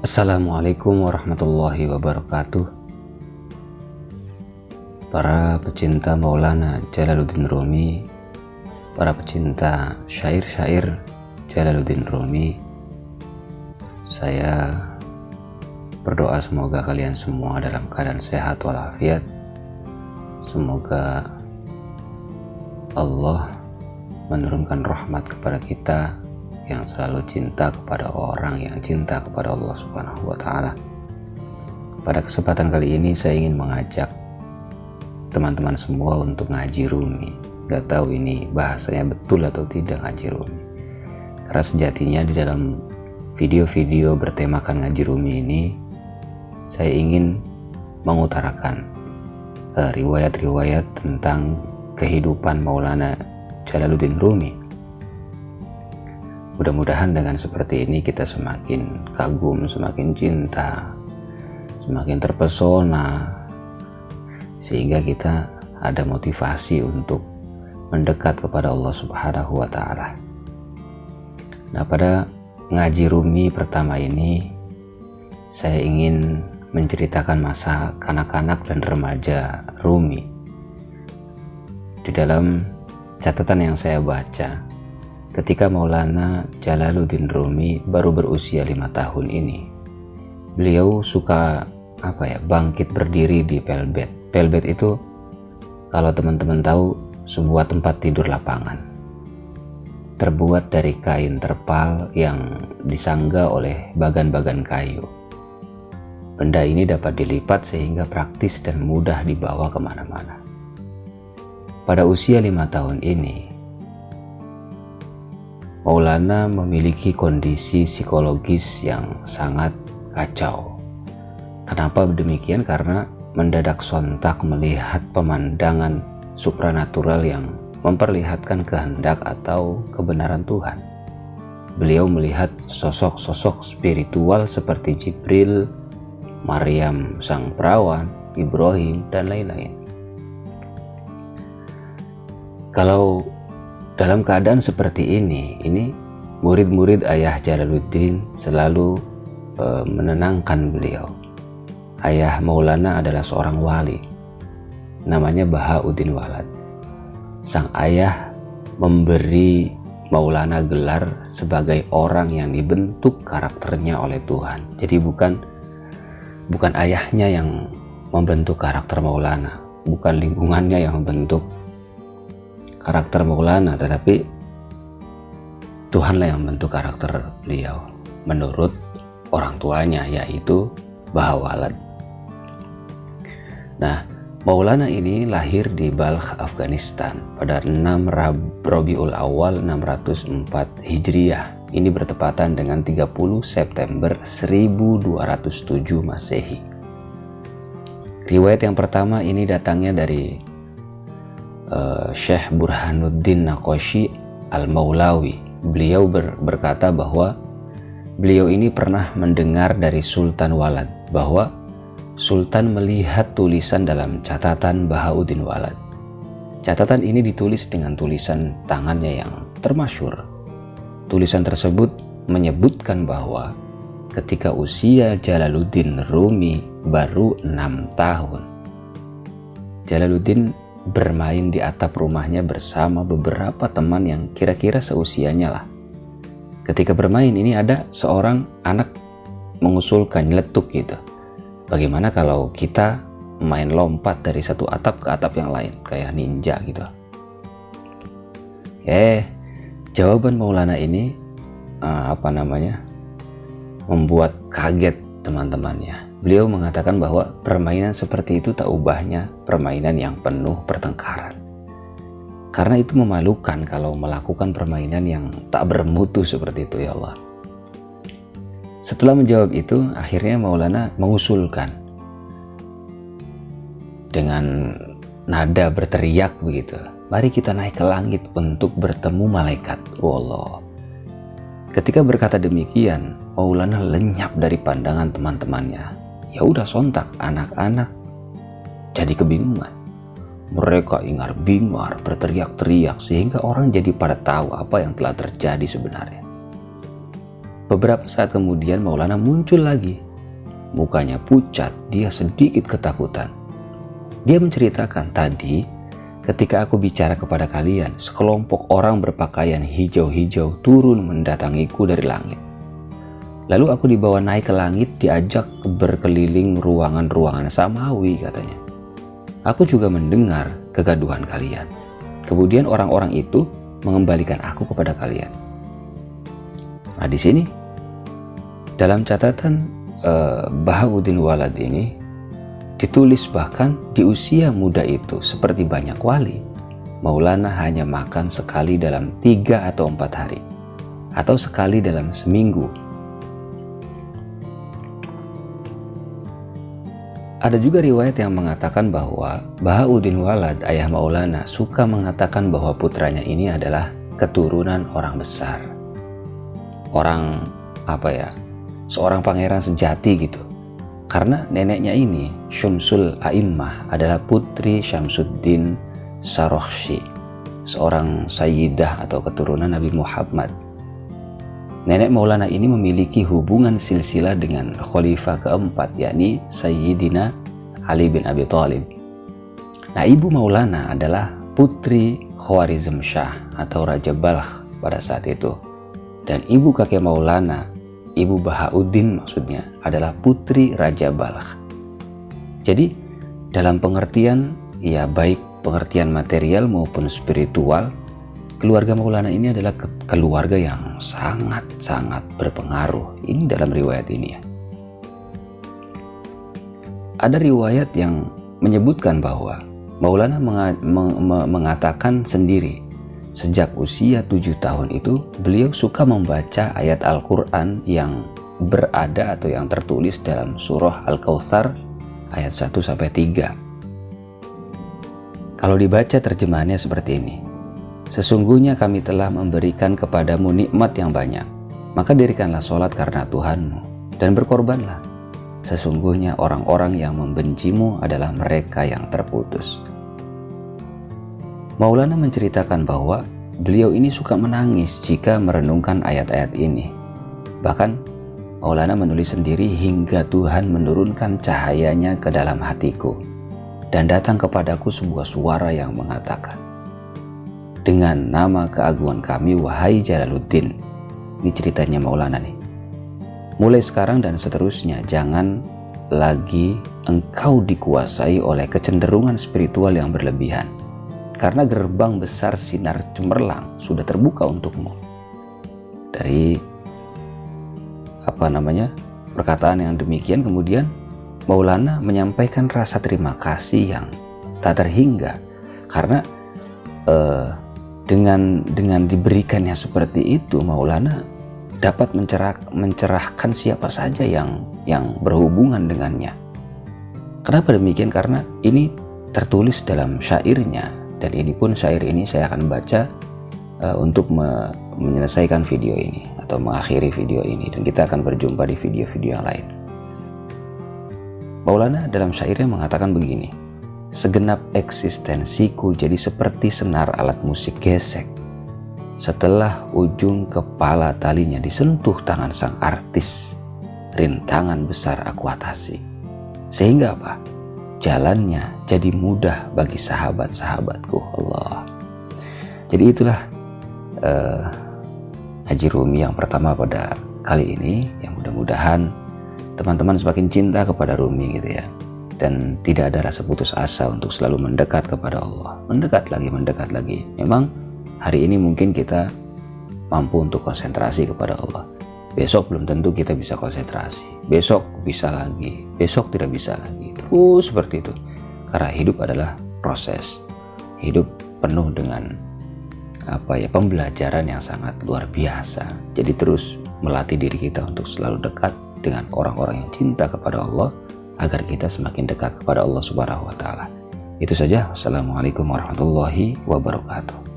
Assalamualaikum warahmatullahi wabarakatuh. Para pecinta Maulana Jalaluddin Rumi, para pecinta syair-syair Jalaluddin Rumi, saya berdoa semoga kalian semua dalam keadaan sehat walafiat. Semoga Allah menurunkan rahmat kepada kita yang selalu cinta kepada orang yang cinta kepada Allah Subhanahu wa Ta'ala. Pada kesempatan kali ini saya ingin mengajak teman-teman semua untuk ngaji Rumi. Gak tahu ini bahasanya betul atau tidak ngaji Rumi, karena sejatinya di dalam video-video bertemakan ngaji Rumi ini saya ingin mengutarakan riwayat-riwayat tentang kehidupan Maulana Jalaluddin Rumi. Mudah-mudahan dengan seperti ini kita semakin kagum, semakin cinta, semakin terpesona, sehingga kita ada motivasi untuk mendekat kepada Allah Subhanahu wa Ta'ala. Nah, pada ngaji Rumi pertama ini saya ingin menceritakan masa kanak-kanak dan remaja Rumi. Di dalam catatan yang saya baca, ketika Maulana Jalaluddin Rumi baru berusia 5 tahun ini, beliau suka bangkit berdiri di pelbet. Pelbet itu, kalau teman-teman tahu, sebuah tempat tidur lapangan terbuat dari kain terpal yang disangga oleh bagan-bagan kayu. Benda ini dapat dilipat sehingga praktis dan mudah dibawa kemana-mana. Pada usia 5 tahun ini, Maulana memiliki kondisi psikologis yang sangat kacau. Kenapa demikian? Karena mendadak sontak melihat pemandangan supranatural yang memperlihatkan kehendak atau kebenaran Tuhan. Beliau melihat sosok-sosok spiritual seperti Jibril, Maryam sang perawan, Ibrahim, dan lain-lain. Kalau dalam keadaan seperti ini murid-murid ayah Jalaluddin selalu menenangkan beliau. Ayah Maulana adalah seorang wali, namanya Bahauddin Walad. Sang ayah memberi Maulana gelar sebagai orang yang dibentuk karakternya oleh Tuhan. Jadi bukan ayahnya yang membentuk karakter Maulana, bukan lingkungannya yang membentuk karakter Maulana, tetapi Tuhanlah yang membentuk karakter beliau menurut orang tuanya, yaitu Bahawalad. Nah, Maulana ini lahir di Balkh, Afghanistan pada 6 Rabiul Awal 604 Hijriah. Ini bertepatan dengan 30 September 1207 Masehi. Riwayat yang pertama ini datangnya dari Syekh Burhanuddin Naqashi Al-Maulawi. Beliau berkata bahwa beliau ini pernah mendengar dari Sultan Walad bahwa Sultan melihat tulisan dalam catatan Bahauddin Walad. Catatan ini ditulis dengan tulisan tangannya yang termasyhur. Tulisan tersebut menyebutkan bahwa ketika usia Jalaluddin Rumi baru 6 tahun, Jalaluddin bermain di atap rumahnya bersama beberapa teman yang kira-kira seusianya lah. Ketika bermain ini ada seorang anak mengusulkan, nyeletuk gitu, bagaimana kalau kita main lompat dari satu atap ke atap yang lain kayak ninja gitu. Jawaban Maulana ini membuat kaget teman-temannya. Beliau mengatakan bahwa permainan seperti itu tak ubahnya permainan yang penuh pertengkaran. Karena itu memalukan kalau melakukan permainan yang tak bermutu seperti itu, ya Allah. Setelah menjawab itu, akhirnya Maulana mengusulkan dengan nada berteriak begitu, mari kita naik ke langit untuk bertemu malaikat. Allah. Ketika berkata demikian, Maulana lenyap dari pandangan teman-temannya. Ya udah, sontak anak-anak jadi kebingungan. Mereka ingar-bingar, berteriak-teriak, sehingga orang jadi pada tahu apa yang telah terjadi sebenarnya. Beberapa saat kemudian Maulana muncul lagi. Mukanya pucat, dia sedikit ketakutan. Dia menceritakan, tadi ketika aku bicara kepada kalian, sekelompok orang berpakaian hijau-hijau turun mendatangiku dari langit. Lalu aku dibawa naik ke langit, diajak berkeliling ruangan-ruangan samawi katanya. Aku juga mendengar kegaduhan kalian. Kemudian orang-orang itu mengembalikan aku kepada kalian. Nah, di sini dalam catatan Bahauddin Walad ini ditulis bahkan di usia muda itu seperti banyak wali, Maulana hanya makan sekali dalam 3 atau 4 hari, atau sekali dalam seminggu. Ada juga riwayat yang mengatakan bahwa Bahauddin Walad, ayah Maulana, suka mengatakan bahwa putranya ini adalah keturunan orang besar. Orang seorang pangeran sejati gitu. Karena neneknya ini, Syamsul A'immah, adalah putri Syamsuddin Sarakhsi, seorang sayyidah atau keturunan Nabi Muhammad. Nenek Maulana ini memiliki hubungan silsilah dengan khalifah keempat, yakni Sayyidina Ali bin Abi Thalib. Nah, ibu Maulana adalah putri Khwarizm Shah atau Raja Balkh pada saat itu. Dan ibu kakek Maulana, ibu Bahauddin maksudnya, adalah putri Raja Balkh. Jadi dalam pengertian, ya baik pengertian material maupun spiritual, keluarga Maulana ini adalah keluarga yang sangat-sangat berpengaruh. Ini dalam riwayat ini ya. Ada riwayat yang menyebutkan bahwa Maulana mengatakan sendiri, sejak usia 7 tahun itu beliau suka membaca ayat Al-Quran yang berada atau yang tertulis dalam surah Al-Kautsar ayat 1-3. Kalau dibaca terjemahannya seperti ini. Sesungguhnya kami telah memberikan kepadamu nikmat yang banyak, maka dirikanlah sholat karena Tuhanmu, dan berkorbanlah. Sesungguhnya orang-orang yang membencimu adalah mereka yang terputus. Maulana menceritakan bahwa beliau ini suka menangis jika merenungkan ayat-ayat ini. Bahkan Maulana menulis sendiri, hingga Tuhan menurunkan cahayanya ke dalam hatiku, dan datang kepadaku sebuah suara yang mengatakan, dengan nama keagungan kami, wahai Jalaluddin. Ini ceritanya Maulana nih. Mulai sekarang dan seterusnya, jangan lagi engkau dikuasai oleh kecenderungan spiritual yang berlebihan, karena gerbang besar sinar cemerlang sudah terbuka untukmu. Dari perkataan yang demikian, kemudian Maulana menyampaikan rasa terima kasih yang tak terhingga, karena dengan diberikannya seperti itu, Maulana dapat mencerahkan siapa saja yang berhubungan dengannya. Kenapa demikian? Karena ini tertulis dalam syairnya, dan ini pun syair ini saya akan baca untuk menyelesaikan video ini atau mengakhiri video ini, dan kita akan berjumpa di video-video yang lain. Maulana dalam syairnya mengatakan begini, segenap eksistensiku jadi seperti senar alat musik gesek. Setelah ujung kepala talinya disentuh tangan sang artis, rintangan besar aku atasi. Sehingga apa? Jalannya jadi mudah bagi sahabat-sahabatku. Allah. Jadi itulah Haji Rumi yang pertama pada kali ini, yang mudah-mudahan teman-teman semakin cinta kepada Rumi gitu ya, dan tidak ada rasa putus asa untuk selalu mendekat kepada Allah, mendekat lagi. Memang hari ini mungkin kita mampu untuk konsentrasi kepada Allah, besok belum tentu kita bisa konsentrasi, besok bisa lagi, besok tidak bisa lagi, terus seperti itu. Karena hidup adalah proses, hidup penuh dengan pembelajaran yang sangat luar biasa. Jadi terus melatih diri kita untuk selalu dekat dengan orang-orang yang cinta kepada Allah, agar kita semakin dekat kepada Allah Subhanahu wa Ta'ala. Itu saja. Wassalamualaikum warahmatullahi wabarakatuh.